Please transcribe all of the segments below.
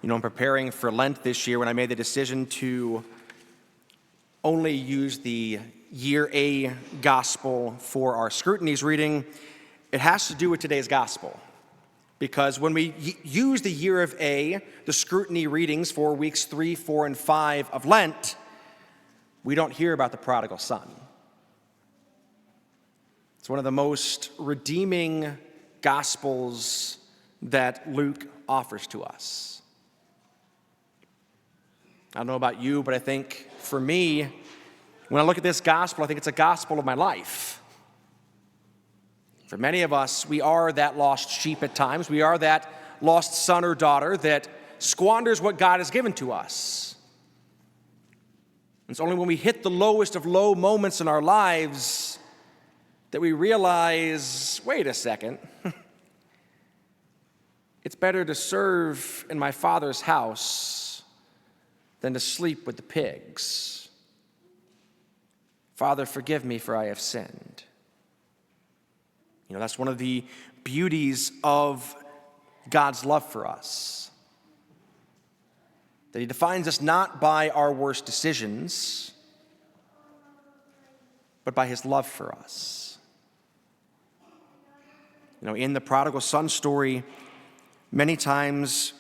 In preparing for Lent this year, when I made the decision to only use the Year A gospel for our scrutinies reading, it has to do with today's gospel. Because when we use the Year of A, the scrutiny readings for weeks 3, 4, and 5 of Lent, we don't hear about the prodigal son. It's one of the most redeeming gospels that Luke offers to us. I don't know about you, but I think for me, when I look at this gospel, I think it's a gospel of my life. For many of us, we are that lost sheep at times. We are that lost son or daughter that squanders what God has given to us. It's only when we hit the lowest of low moments in our lives that we realize, wait a second, it's better to serve in my Father's house than to sleep with the pigs. Father, forgive me, for I have sinned. That's one of the beauties of God's love for us. That He defines us not by our worst decisions, but by His love for us. In the prodigal son story, many times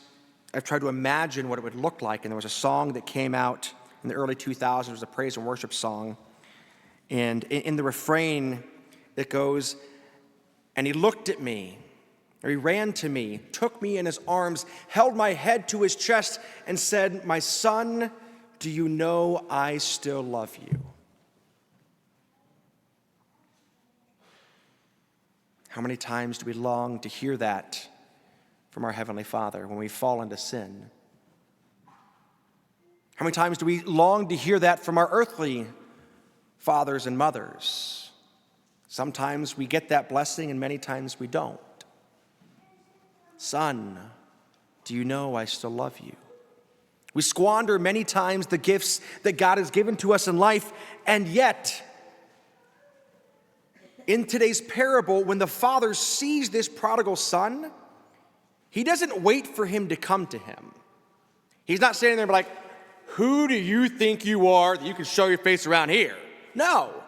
I've tried to imagine what it would look like. And there was a song that came out in the early 2000s. It was a praise and worship song. And in the refrain, it goes, "And he looked at me, or he ran to me, took me in his arms, held my head to his chest, and said, 'My son, do you know I still love you?'" How many times do we long to hear that from our Heavenly Father when we fall into sin? How many times do we long to hear that from our earthly fathers and mothers? Sometimes we get that blessing and many times we don't. Son, do you know I still love you? We squander many times the gifts that God has given to us in life, and yet, in today's parable, when the father sees this prodigal son, he doesn't wait for him to come to him. He's not standing there like, "Who do you think you are that you can show your face around here?" No.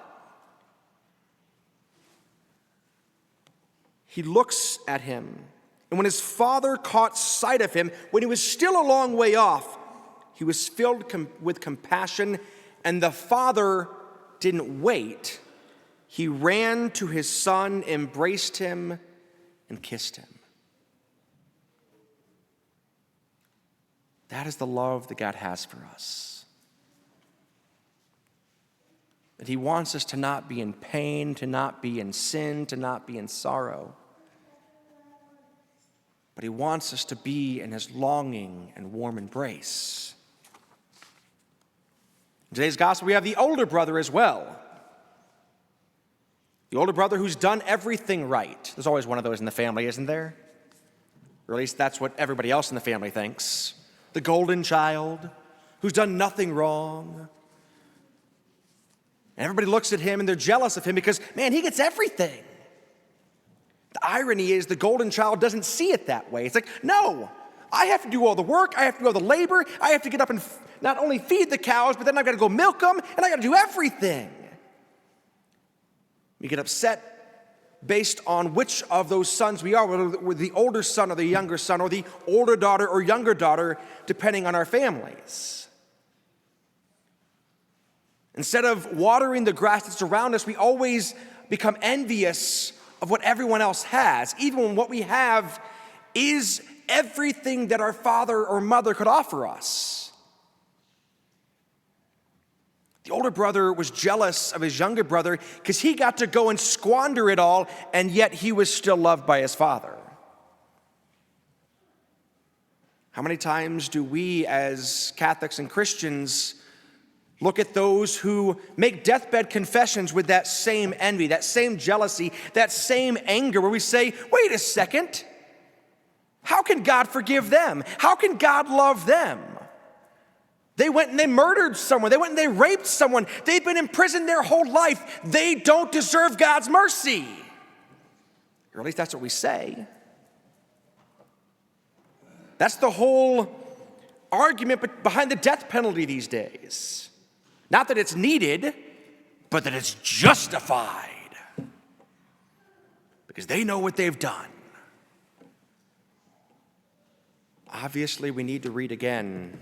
He looks at him, and when his father caught sight of him, when he was still a long way off, he was filled with compassion, and the father didn't wait. He ran to his son, embraced him, and kissed him. That is the love that God has for us. That He wants us to not be in pain, to not be in sin, to not be in sorrow. But He wants us to be in His longing and warm embrace. In today's gospel, we have the older brother as well. The older brother who's done everything right. There's always one of those in the family, isn't there? Or at least that's what everybody else in the family thinks. The golden child who's done nothing wrong. And everybody looks at him and they're jealous of him because, man, he gets everything. The irony is the golden child doesn't see it that way. It's like, no, I have to do all the work. I have to do all the labor. I have to get up and not only feed the cows, but then I've got to go milk them, and I got to do everything. We get upset based on which of those sons we are, whether we're the older son or the younger son, or the older daughter or younger daughter, depending on our families. Instead of watering the grass that's around us, we always become envious of what everyone else has, even when what we have is everything that our father or mother could offer us. The older brother was jealous of his younger brother because he got to go and squander it all, and yet he was still loved by his father. How many times do we as Catholics and Christians look at those who make deathbed confessions with that same envy, that same jealousy, that same anger, where we say, wait a second, how can God forgive them? How can God love them? They went and they murdered someone. They went and they raped someone. They've been in prison their whole life. They don't deserve God's mercy. Or at least that's what we say. That's the whole argument behind the death penalty these days. Not that it's needed, but that it's justified. Because they know what they've done. Obviously, we need to read again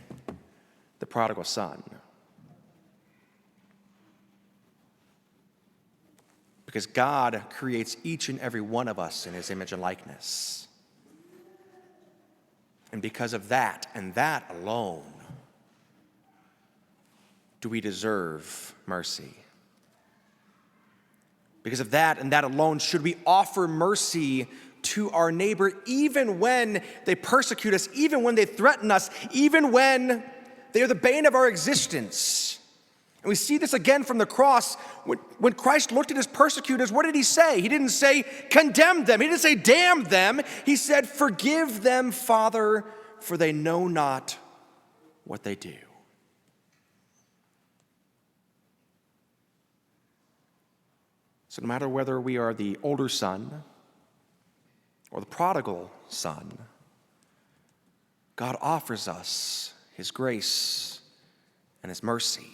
the prodigal son. Because God creates each and every one of us in his image and likeness. And because of that and that alone, do we deserve mercy. Because of that and that alone, should we offer mercy to our neighbor even when they persecute us, even when they threaten us, even when they are the bane of our existence. And we see this again from the cross. When Christ looked at his persecutors, what did he say? He didn't say, condemn them. He didn't say, damn them. He said, forgive them, Father, for they know not what they do. So no matter whether we are the older son or the prodigal son, God offers us his grace and his mercy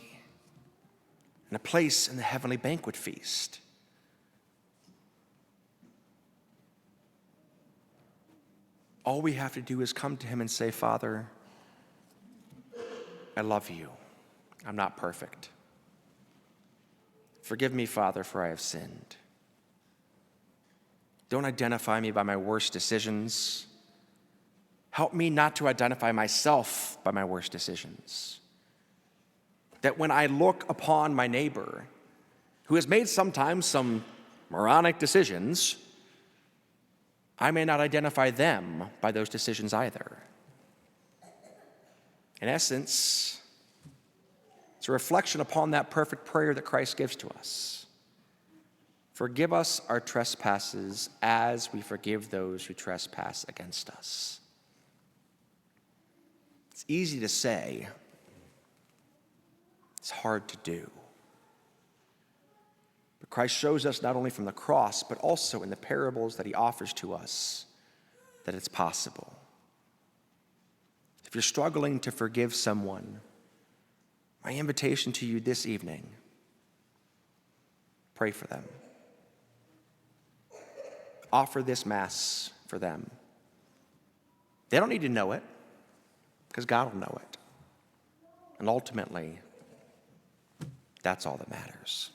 and a place in the heavenly banquet feast. All we have to do is come to him and say, Father, I love you. I'm not perfect. Forgive me, Father, for I have sinned. Don't identify me by my worst decisions. Help me not to identify myself by my worst decisions. That when I look upon my neighbor, who has made sometimes some moronic decisions, I may not identify them by those decisions either. In essence, it's a reflection upon that perfect prayer that Christ gives to us. Forgive us our trespasses as we forgive those who trespass against us. It's easy to say. It's hard to do. But Christ shows us not only from the cross, but also in the parables that he offers to us, that it's possible. If you're struggling to forgive someone, my invitation to you this evening, pray for them. Offer this Mass for them. They don't need to know it, because God will know it. And ultimately, that's all that matters.